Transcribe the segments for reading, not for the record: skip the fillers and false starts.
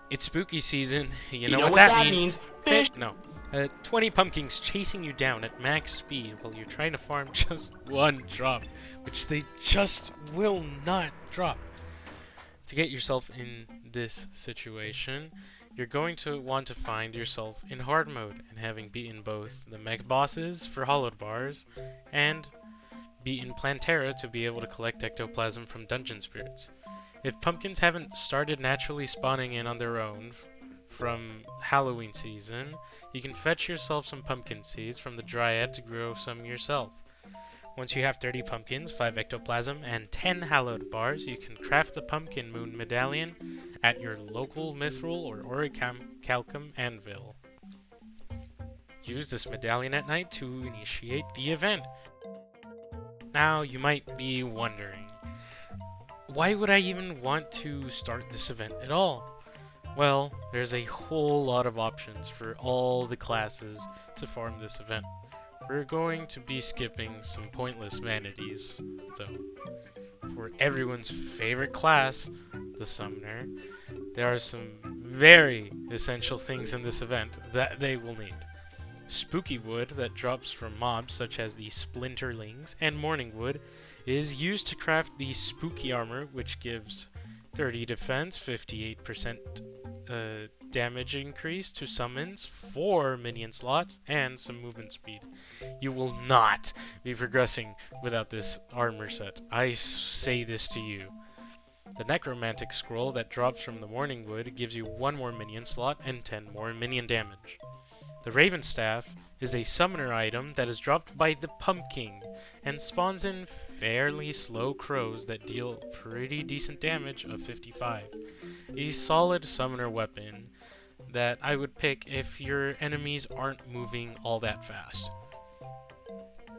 It's spooky season. You You know know what what that that means? means? Fish! No. 20 pumpkins chasing you down at max speed while you're trying to farm just one drop, which they just will not drop. To get yourself in this situation, you're going to want to find yourself in hard mode, and having beaten both the mech bosses for hollowed bars and beaten Plantera to be able to collect ectoplasm from dungeon spirits. If pumpkins haven't started naturally spawning in on their own from Halloween season, you can fetch yourself some pumpkin seeds from the Dryad to grow some yourself. Once you have 30 pumpkins, 5 ectoplasm, and 10 hallowed bars, you can craft the Pumpkin Moon Medallion at your local mithril or orichalcum anvil. Use this medallion at night to initiate the event. Now, you might be wondering, why would I even want to start this event at all? Well, there's a whole lot of options for all the classes to farm this event. We're going to be skipping some pointless vanities, though. For everyone's favorite class, the Summoner, there are some very essential things in this event that they will need. Spooky wood that drops from mobs such as the Splinterlings and Morning wood is used to craft the Spooky armor, which gives 30 defense, 58% damage increase to summons, 4 minion slots, and some movement speed. You will not be progressing without this armor set. I say this to you. The Necromantic scroll that drops from the Morning wood gives you 1 more minion slot and 10 more minion damage. The Raven Staff is a summoner item that is dropped by the Pumpkin and spawns in fairly slow crows that deal pretty decent damage of 55. A solid summoner weapon that I would pick if your enemies aren't moving all that fast.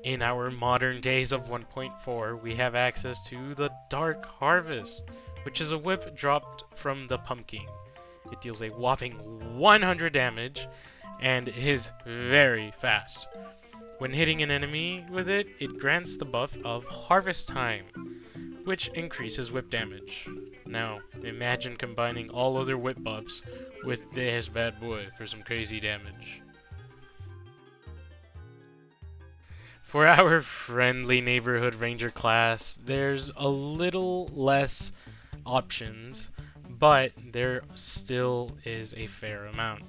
In our modern days of 1.4, we have access to the Dark Harvest, which is a whip dropped from the Pumpkin. It deals a whopping 100 damage and is very fast. When hitting an enemy with it, it grants the buff of Harvest Time, which increases whip damage. Now, imagine combining all other whip buffs with this bad boy for some crazy damage. For our friendly neighborhood ranger class, there's a little less options, but there still is a fair amount.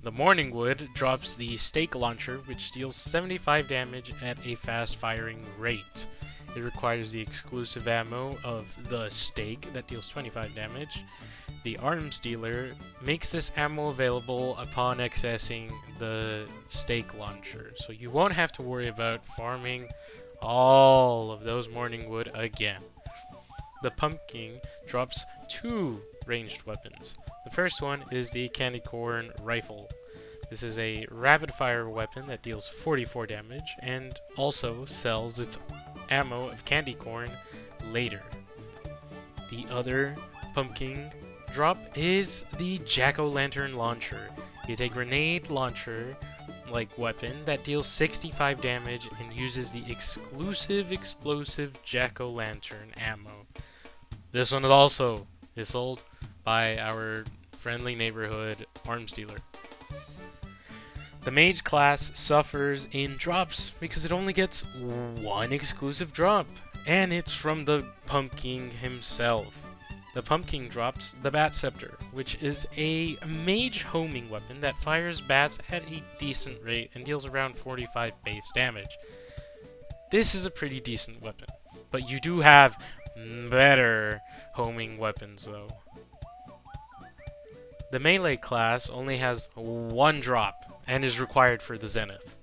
The Morning wood drops the Stake Launcher, which deals 75 damage at a fast-firing rate. It requires the exclusive ammo of the Stake that deals 25 damage. The Arms Dealer makes this ammo available upon accessing the Stake Launcher, so you won't have to worry about farming all of those Morning wood again. The Pumpkin drops 2 ranged weapons. The first one is the Candy Corn Rifle. This is a rapid-fire weapon that deals 44 damage and also sells its ammo of candy corn later. The other Pumpkin drop is the Jack-o'-lantern Launcher. It's a grenade launcher-like weapon that deals 65 damage and uses the exclusive explosive Jack-o'-lantern ammo. This one is also sold by our friendly neighborhood arms dealer. The Mage class suffers in drops because it only gets 1 exclusive drop, and it's from the Pumpkin himself. The Pumpkin drops the Bat Scepter, which is a mage homing weapon that fires bats at a decent rate and deals around 45 base damage. This is a pretty decent weapon, but you do have better homing weapons though. The Melee class only has 1 drop and is required for the Zenith.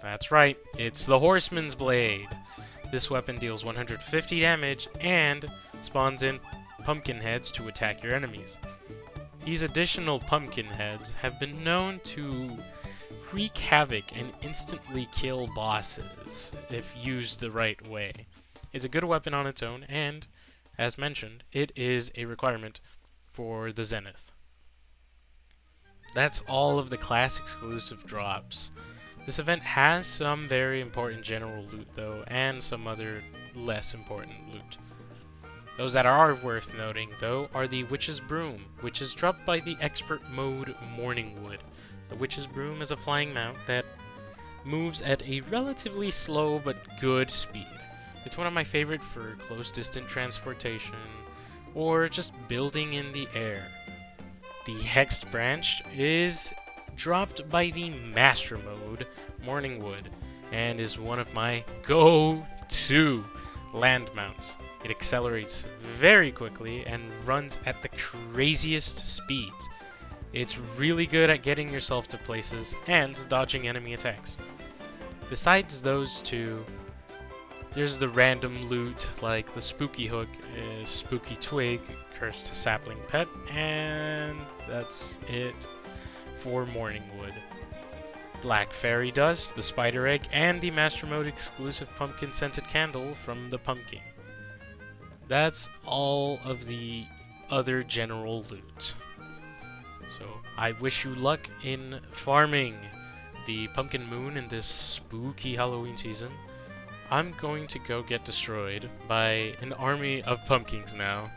That's right, it's the Horseman's Blade. This weapon deals 150 damage and spawns in pumpkin heads to attack your enemies. These additional pumpkin heads have been known to wreak havoc and instantly kill bosses if used the right way. It's a good weapon on its own, and, as mentioned, it is a requirement for the Zenith. That's all of the class exclusive drops. This event has some very important general loot though, and some other less important loot. Those that are worth noting, though, are the Witch's Broom, which is dropped by the Expert Mode Morningwood. The Witch's Broom is a flying mount that moves at a relatively slow but good speed. It's one of my favorite for close distance transportation, or just building in the air. The Hexed Branch is dropped by the Master Mode Morningwood, and is one of my go-to land mounts. It accelerates very quickly and runs at the craziest speeds. It's really good at getting yourself to places and dodging enemy attacks. Besides those two, there's the random loot like the Spooky Hook, Spooky Twig, Cursed Sapling Pet, and that's it for Morningwood. Black Fairy Dust, the Spider Egg, and the Master Mode exclusive Pumpkin Scented Candle from the Pumpkin. That's all of the other general loot. So, I wish you luck in farming the Pumpkin Moon in this spooky Halloween season. I'm going to go get destroyed by an army of pumpkins now.